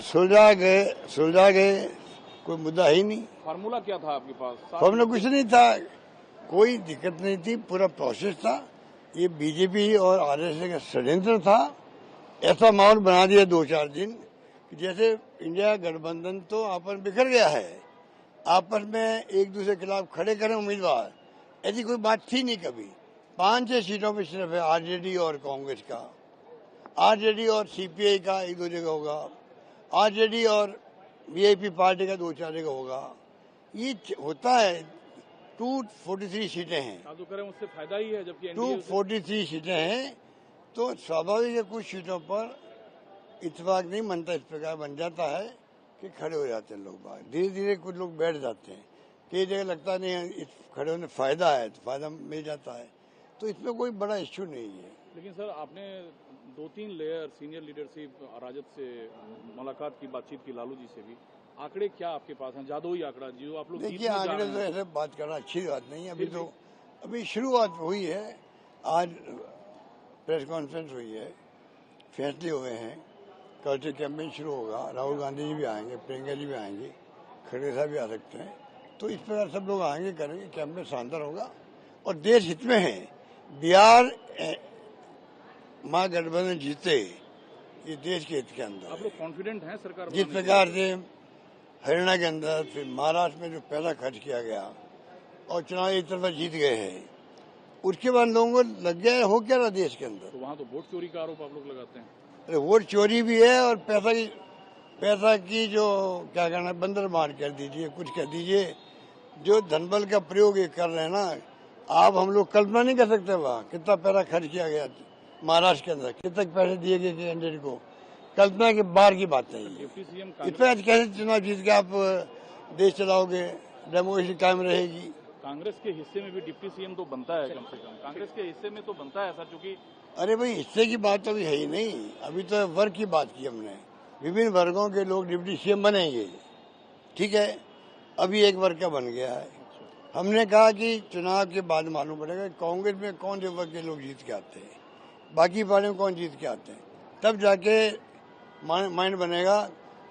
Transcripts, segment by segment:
सुलझा गए, कोई मुद्दा ही नहीं। फार्मूला क्या था आपके पास? फार्मूला कुछ नहीं था, कोई दिक्कत नहीं थी, पूरा प्रोसेस था। ये बीजेपी और आरएसएस का षड्यंत्र था। ऐसा माहौल बना दिया 2-4 दिन कि जैसे इंडिया गठबंधन तो आपस में बिखर गया है, आपस में एक दूसरे के खिलाफ खड़े करें उम्मीदवार, ऐसी कोई बात थी नहीं कभी। 5-6 सीटों पर सिर्फ है आरजेडी और कांग्रेस का, आरजेडी और सीपीआई का एक दो जगह होगा, आरजेडी और वीआईपी पार्टी का 2-4 जगह होगा। ये होता है। 243 सीटें हैं, आप जो करें उससे फायदा ही है, जबकि 243 सीटें हैं, तो स्वाभाविक है कुछ सीटों पर इत्तेफाक नहीं बनता, इस प्रकार बन जाता है कि खड़े हो जाते हैं लोग बाहर। धीरे धीरे कुछ लोग बैठ जाते हैं, कई जगह लगता नहीं है इस खड़े होने फायदा है तो फायदा मिल जाता है, तो इसमें कोई बड़ा इश्यू नहीं है। लेकिन सर, आपने 2-3 लेयर सीनियर लीडरशिप राजद से मुलाकात की, बातचीत की, लालू जी से भी। आंकड़े क्या आपके पास हैं? जादुई आंकड़ा जो आप लोग देखिए, आंकड़े तो ऐसे बात करना अच्छी बात नहीं है। अभी शुरुआत हुई है, आज प्रेस कॉन्फ्रेंस हुई है, फैसले हुए हैं, कल से कैंपेन शुरू होगा। राहुल गांधी जी भी आएंगे, प्रियंका जी भी आएंगे, खड़गे साहब भी आ सकते हैं। तो इस प्रकार सब लोग आएंगे, करेंगे, कैंपेन शानदार होगा और देश हित में है। बिहार महागठबंधन जीते, ये देश के हित के अंदर। आप लोग कॉन्फिडेंट हैं सरकार? जिस प्रकार से हरियाणा के अंदर, फिर महाराष्ट्र में जो पैसा खर्च किया गया और चुनाव एक तरफा जीत गए हैं, उसके बाद लोगों को लग गया हो क्या रहा देश के अंदर। तो वहाँ तो वोट चोरी का आरोप आप लोग लगाते हैं। अरे वोट चोरी भी है और पैसा की जो क्या कहना है, बंदर मार कर दीजिए, कुछ कर दीजिए। जो धनबल का प्रयोग ये कर रहे हैं ना, आप हम लोग कल्पना नहीं कर सकते वहाँ कितना पैसा खर्च किया गया महाराष्ट्र के अंदर, कितने पैसे दिए गए कैंडिडेट को, कल्पना के बाहर की बात है। डिप्टी सीएम इस पर आज कैसे चुनाव जीत के आप देश चलाओगे, डेमोक्रेसी कायम रहेगी। कांग्रेस के हिस्से में भी डिप्टी सीएम तो बनता है, कम से कम कांग्रेस के हिस्से में तो बनता है सर, क्योंकि अरे भाई, हिस्से की बात तो अभी है ही नहीं, अभी तो वर्ग की बात की हमने। विभिन्न वर्गों के लोग डिप्टी सीएम बनेंगे, ठीक है। अभी एक वर्ग का बन गया है। हमने कहा कि चुनाव के बाद मालूम पड़ेगा कांग्रेस में कौन से वर्ग के लोग जीत के आते हैं, बाकी पार्टियों में कौन जीत के आते हैं, तब जाके माइंड बनेगा।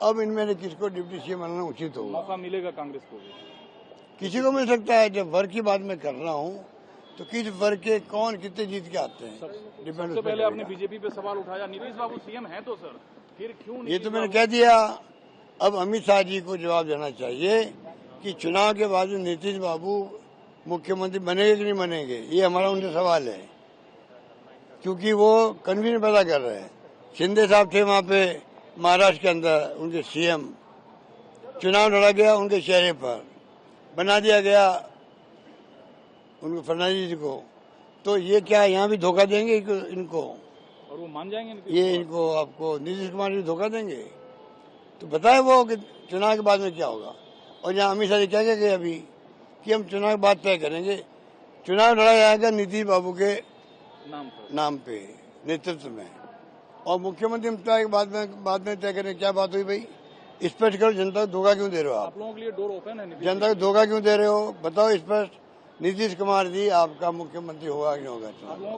अब इनमें से किसको डिप्टी सीएम बनाना उचित होगा। मौका मिलेगा कांग्रेस को भी, किसी को मिल सकता है। जब वर्ग की बात मैं कर रहा हूँ तो किस वर्ग के कौन कितने जीत के आते हैं, डिपेंड। सबसे पहले आपने बीजेपी पे सवाल उठाया, नीतीश बाबू सीएम है तो सर फिर क्यों? ये तो मैंने कह दिया। अब अमित शाह जी को जवाब देना चाहिए कि चुनाव के बाद नीतीश बाबू मुख्यमंत्री बनेंगे कि नहीं बनेंगे, ये हमारा उनसे सवाल है, क्योंकि वो कन्फ्यूजन पैदा कर रहे हैं। शिंदे साहब थे वहाँ पे महाराष्ट्र के अंदर, उनके सीएम, चुनाव लड़ा गया उनके चेहरे पर, बना दिया गया उनको, फडणवीस जी को। तो ये क्या यहाँ भी धोखा देंगे इनको, और वो मान जाएंगे ये इनको आपको नीतीश कुमार जी धोखा देंगे। तो बताए वो कि चुनाव के बाद में क्या होगा। और यहाँ अमित शाह जी क्या गए अभी कि हम चुनाव के बाद तय करेंगे, चुनाव लड़ा जाएगा नीतीश बाबू के नाम पे, नेतृत्व में, और मुख्यमंत्री के बाद में तय करें। क्या बात हुई भाई, स्पष्ट करो। जनता को धोखा क्यों दे रहे हो आप लोगों के लिए डोर ओपन है। जनता को धोखा क्यों दे रहे हो, बताओ स्पष्ट। नीतीश कुमार जी आपका मुख्यमंत्री होगा कि नहीं होगा।